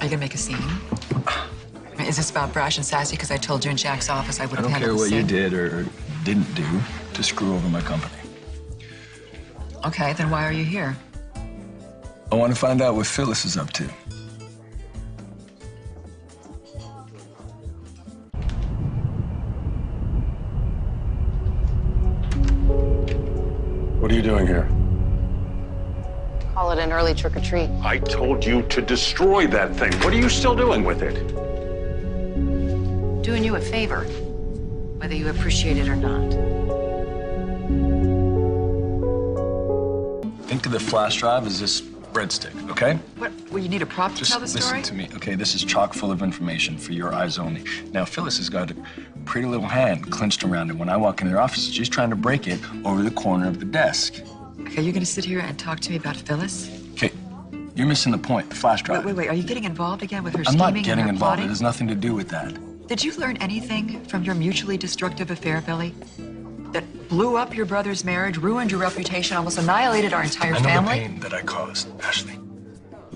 you gonna make a scene? Is this about Brash and Sassy? Because I told you in Jack's office I would have handled the scene. I don't care what you did or didn't do to screw over my company. Okay, then why are you here? I want to find out what Phyllis is up to. What are you doing here? Call it an early trick-or-treat. I told you to destroy that thing. What are you still doing with it? Doing you a favor, whether you appreciate it or not. Think of the flash drive as this breadstick, okay? What? Well, you need a prop to Just tell the story? listen to me, okay? This is chock full of information for your eyes only. Now, Phyllis has got a pretty little hand clenched around it. When I walk into their office, she's trying to break it over the corner of the desk. Okay, you're gonna sit here and talk to me about Phyllis? Okay, you're missing the point, the flash drive. Wait. Are you getting involved again with her I'm scheming not getting and her involved. plotting? It has nothing to do with that. Did you learn anything from your mutually destructive affair, Billy? That blew up your brother's marriage, ruined your reputation, almost annihilated our entire I know family? the pain that I caused, Ashley.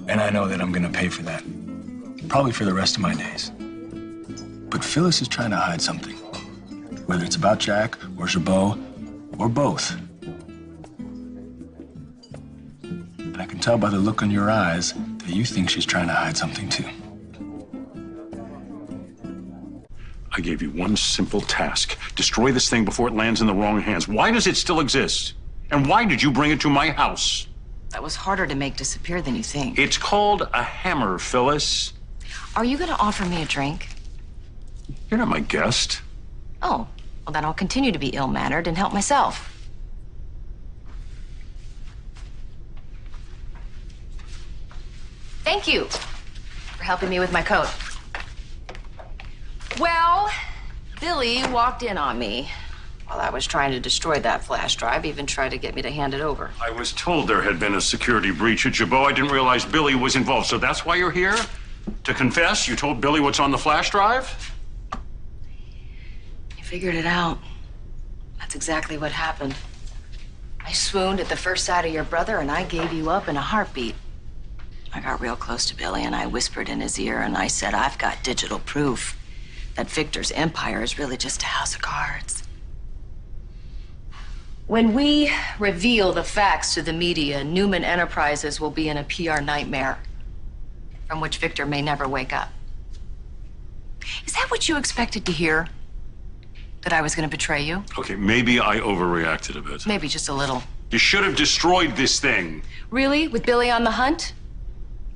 And I know that I'm gonna pay for that. Probably for the rest of my days. But Phyllis is trying to hide something. Whether it's about Jack or Jabot or both. And I can tell by the look in your eyes that you think she's trying to hide something too. I gave you one simple task. Destroy this thing before it lands in the wrong hands. Why does it still exist? And why did you bring it to my house? That was harder to make disappear than you think. It's called a hammer, Phyllis. Are you gonna offer me a drink? You're not my guest. Oh, well then I'll continue to be ill-mannered and help myself. Thank you for helping me with my coat. Well, Billy walked in on me while I was trying to destroy that flash drive, even tried to get me to hand it over. I was told there had been a security breach at Jabot. I didn't realize Billy was involved. So that's why you're here? To confess? You told Billy what's on the flash drive? You figured it out. That's exactly what happened. I swooned at the first sight of your brother, and I gave you up in a heartbeat. I got real close to Billy, and I whispered in his ear, and I said, I've got digital proof that Victor's empire is really just a house of cards. When we reveal the facts to the media, Newman Enterprises will be in a PR nightmare from which Victor may never wake up. Is that what you expected to hear? That I was going to betray you? Okay, maybe I overreacted a bit. Maybe just a little. You should have destroyed this thing. Really? With Billy on the hunt?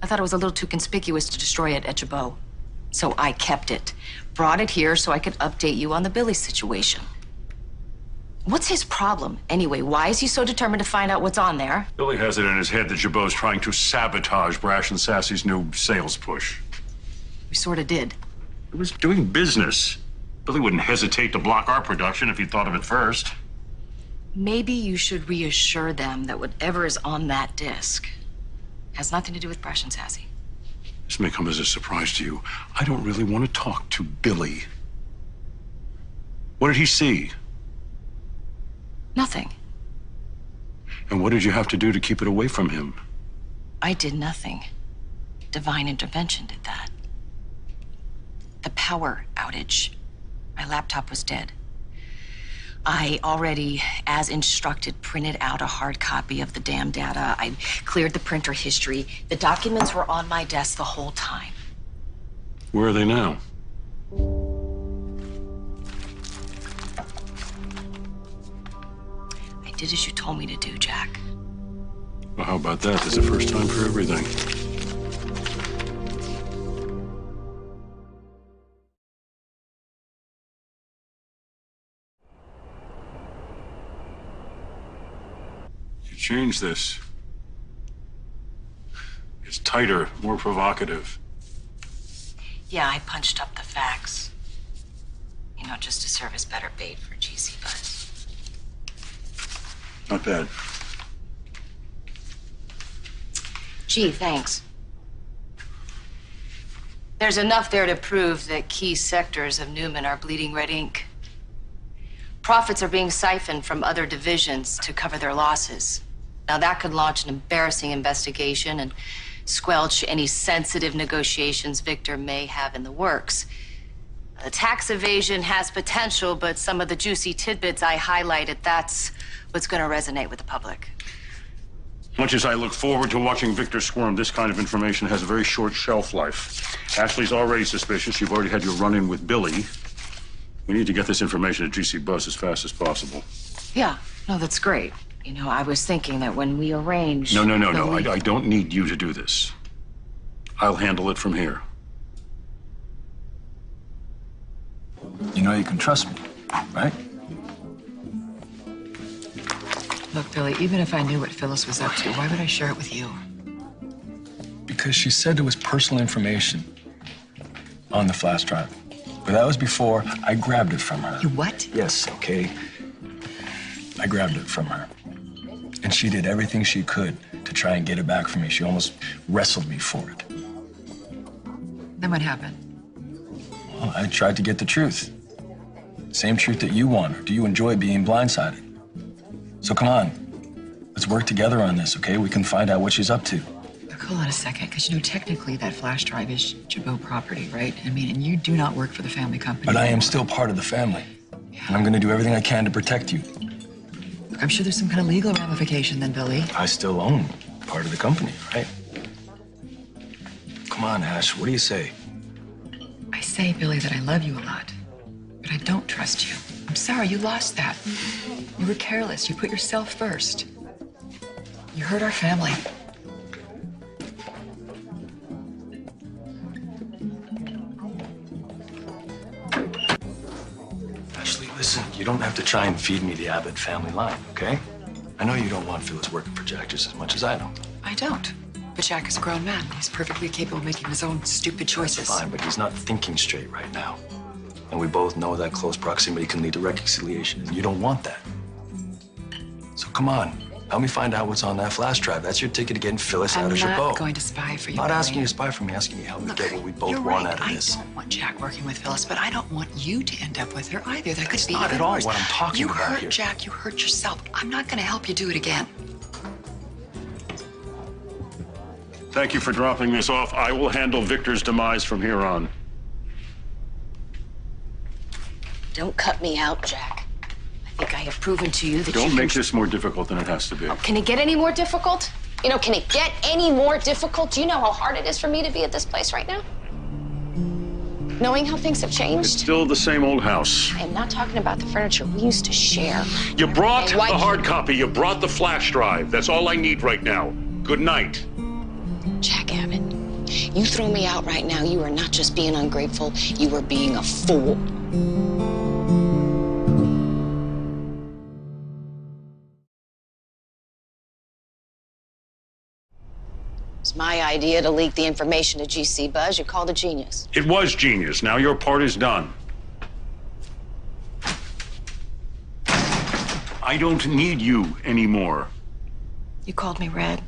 I thought it was a little too conspicuous to destroy it at Jabot. So I kept it. Brought it here so I could update you on the Billy situation. What's his problem, anyway? Why is he so determined to find out what's on there? Billy has it in his head that Jabot's trying to sabotage Brash and Sassy's new sales push. We sort of did. It was doing business. Billy wouldn't hesitate to block our production if he'd thought of it first. Maybe you should reassure them that whatever is on that disc has nothing to do with Brash and Sassy. This may come as a surprise to you. I don't really want to talk to Billy. What did he see? Nothing. And what did you have to do to keep it away from him? I did nothing. Divine intervention did that. The power outage. My laptop was dead. I already, as instructed, printed out a hard copy of the damn data. I cleared the printer history. The documents were on my desk the whole time. Where are they now? I did as you told me to do, Jack. Well, how about that? There's a first time for everything. You changed this. It's tighter, more provocative. Yeah, I punched up the facts. You know, just to serve as better bait for GC Buzz. Not bad. Gee, thanks. There's enough there to prove that key sectors of Newman are bleeding red ink. Profits are being siphoned from other divisions to cover their losses. Now, that could launch an embarrassing investigation and squelch any sensitive negotiations Victor may have in the works. The tax evasion has potential, but some of the juicy tidbits I highlighted, that's what's going to resonate with the public. Much as I look forward to watching Victor squirm, this kind of information has a very short shelf life. Ashley's already suspicious. You've already had your run-in with Billy. We need to get this information to GC Buzz as fast as possible. Yeah, no, that's great. You know, I was thinking that when we arrange... No. I don't need you to do this. I'll handle it from here. You know you can trust me, right? Look, Billy, even if I knew what Phyllis was up to, why would I share it with you? Because she said there was personal information on the flash drive. But that was before I grabbed it from her. You what? Yes, okay. I grabbed it from her. And she did everything she could to try and get it back from me. She almost wrestled me for it. Then what happened? Well, I tried to get the truth. Same truth that you want. Or do you enjoy being blindsided? So come on. Let's work together on this, okay? We can find out what she's up to. Look, hold on a second, because you know, technically that flash drive is Jabot property, right? I mean, and you do not work for the family company. But I am still part of the family. And I'm gonna do everything I can to protect you. Look, I'm sure there's some kind of legal ramification then, Billy. I still own part of the company, right? Come on, Ash, what do you say? I say, Billy, that I love you a lot, but I don't trust you. I'm sorry, you lost that. You were careless. You put yourself first. You hurt our family. Ashley, listen, you don't have to try and feed me the Abbott family line, okay? I know you don't want Phyllis working for Jack just as much as I don't. I don't. But Jack is a grown man. He's perfectly capable of making his own stupid choices. Fine, but he's not thinking straight right now. And we both know that close proximity can lead to reconciliation, and you don't want that. So come on, help me find out what's on that flash drive. That's your ticket to getting Phyllis out of I'm Jabot. not going to spy for you, I'm not Billy. asking you to spy for me, asking you to help me get what we both You're want right. out of this. I don't want Jack working with Phyllis, but I don't want you to end up with her either. That could be not even at all worse. what I'm talking about You hurt here. Jack, you hurt yourself. I'm not going to help you do it again. Thank you for dropping this off. I will handle Victor's demise from here on. Don't cut me out, Jack. I think I have proven to you that you Don't can... make this more difficult than it has to be. Can it get any more difficult? You know, can it get any more difficult? Do you know how hard it is for me to be at this place right now? Knowing how things have It's changed? still the same old house. I am not talking about the furniture we used to share. You brought Hey, the why- hard copy. You brought the flash drive. That's all I need right now. Good night. Jack Abbott, you throw me out right now, you are not just being ungrateful, you are being a fool. It's my idea to leak the information to GC Buzz. You called a genius. It was genius. Now your part is done. I don't need you anymore. You called me Red.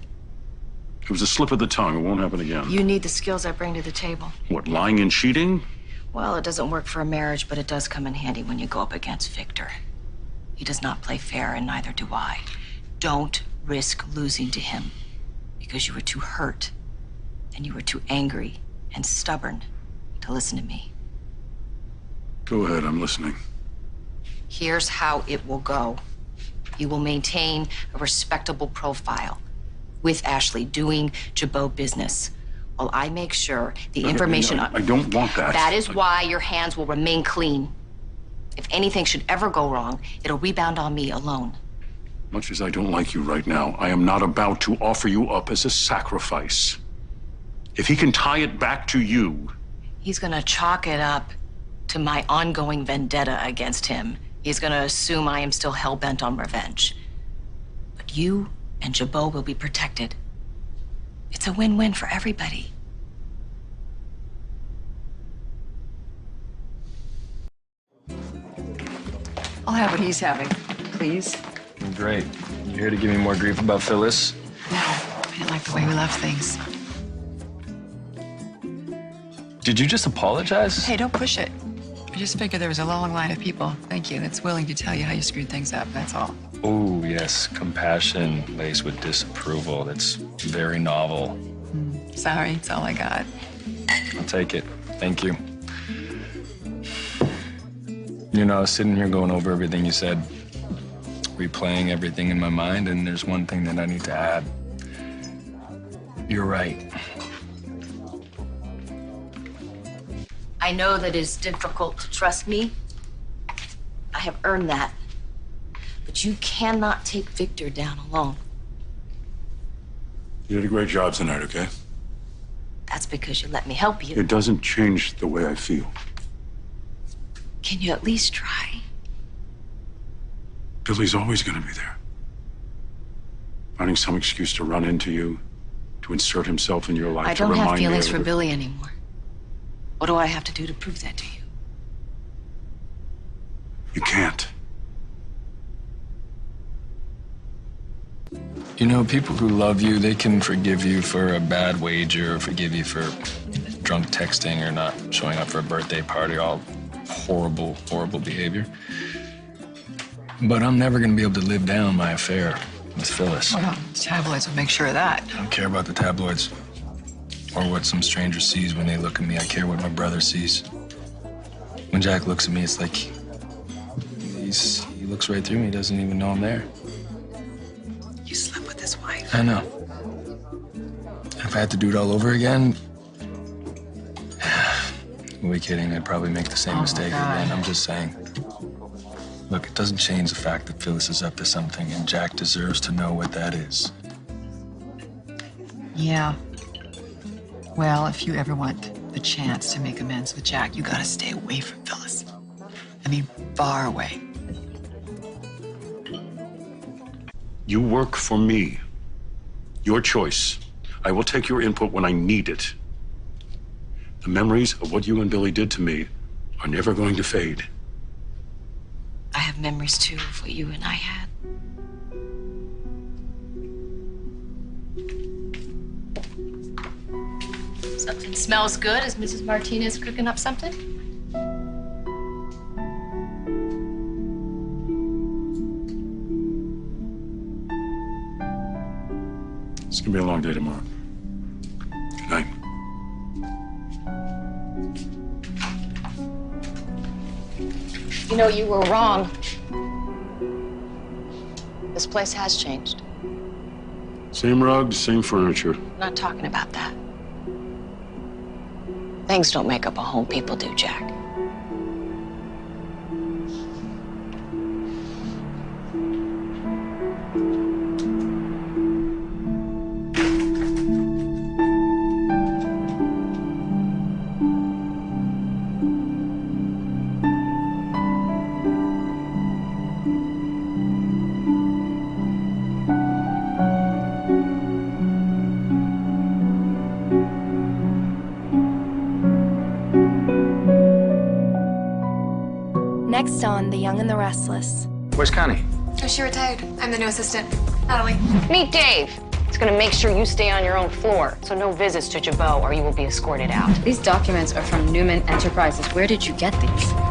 It was a slip of the tongue. It won't happen again. You need the skills I bring to the table. What, lying and cheating? Well, it doesn't work for a marriage, but it does come in handy when you go up against Victor. He does not play fair, and neither do I. Don't risk losing to him because you were too hurt and you were too angry and stubborn to listen to me. Go ahead, I'm listening. Here's how it will go. You will maintain a respectable profile with Ashley doing Jabot business while I make sure the information... I don't want that. That is why your hands will remain clean. If anything should ever go wrong, it'll rebound on me alone. Much as I don't like you right now, I am not about to offer you up as a sacrifice. If he can tie it back to you... He's gonna chalk it up to my ongoing vendetta against him. He's gonna assume I am still hell-bent on revenge. But you and Jabot will be protected. It's a win-win for everybody. I'll have what he's having, please. Great. You here to give me more grief about Phyllis? No, I didn't like the way we left things. Did you just apologize? Hey, don't push it. I just figured there was a long line of people, thank you, that's willing to tell you how you screwed things up, that's all. Oh, yes. Compassion laced with disapproval. That's very novel. Sorry, it's all I got. I'll take it. Thank you. You know, I was sitting here going over everything you said, replaying everything in my mind, and there's one thing that I need to add. You're right. I know that it's difficult to trust me. I have earned that. But you cannot take Victor down alone. You did a great job tonight, okay? That's because you let me help you. It doesn't change the way I feel. Can you at least try? Billy's always gonna be there. Finding some excuse to run into you, to insert himself in your life, I to don't remind have me feelings of for it. Billy anymore. What do I have to do to prove that to you? You can't. You know, people who love you, they can forgive you for a bad wager or forgive you for drunk texting or not showing up for a birthday party, all horrible, horrible behavior. But I'm never gonna be able to live down my affair with Phyllis. Well, tabloids will make sure of that. I don't care about the tabloids or what some stranger sees when they look at me. I care what my brother sees. When Jack looks at me, it's like he looks right through me. He doesn't even know I'm there. You slept with his wife. I know. If I had to do it all over again, who are we kidding? I'd probably make the same mistake again. I'm just saying. Look, it doesn't change the fact that Phyllis is up to something, and Jack deserves to know what that is. Yeah. Well, if you ever want the chance to make amends with Jack, you gotta stay away from Phyllis. I mean, far away. You work for me. Your choice. I will take your input when I need it. The memories of what you and Billy did to me are never going to fade. I have memories too of what you and I had. Something smells good. Is Mrs. Martinez cooking up something? It's gonna be a long day tomorrow. Good night. You know, you were wrong. This place has changed. Same rugs, same furniture. I'm not talking about that. Things don't make up a home, people do, Jack. Next on The Young and the Restless. Where's Connie? Oh, she retired. I'm the new assistant. Natalie. Meet Dave. He's gonna make sure you stay on your own floor, so no visits to Jabot or you will be escorted out. These documents are from Newman Enterprises. Where did you get these?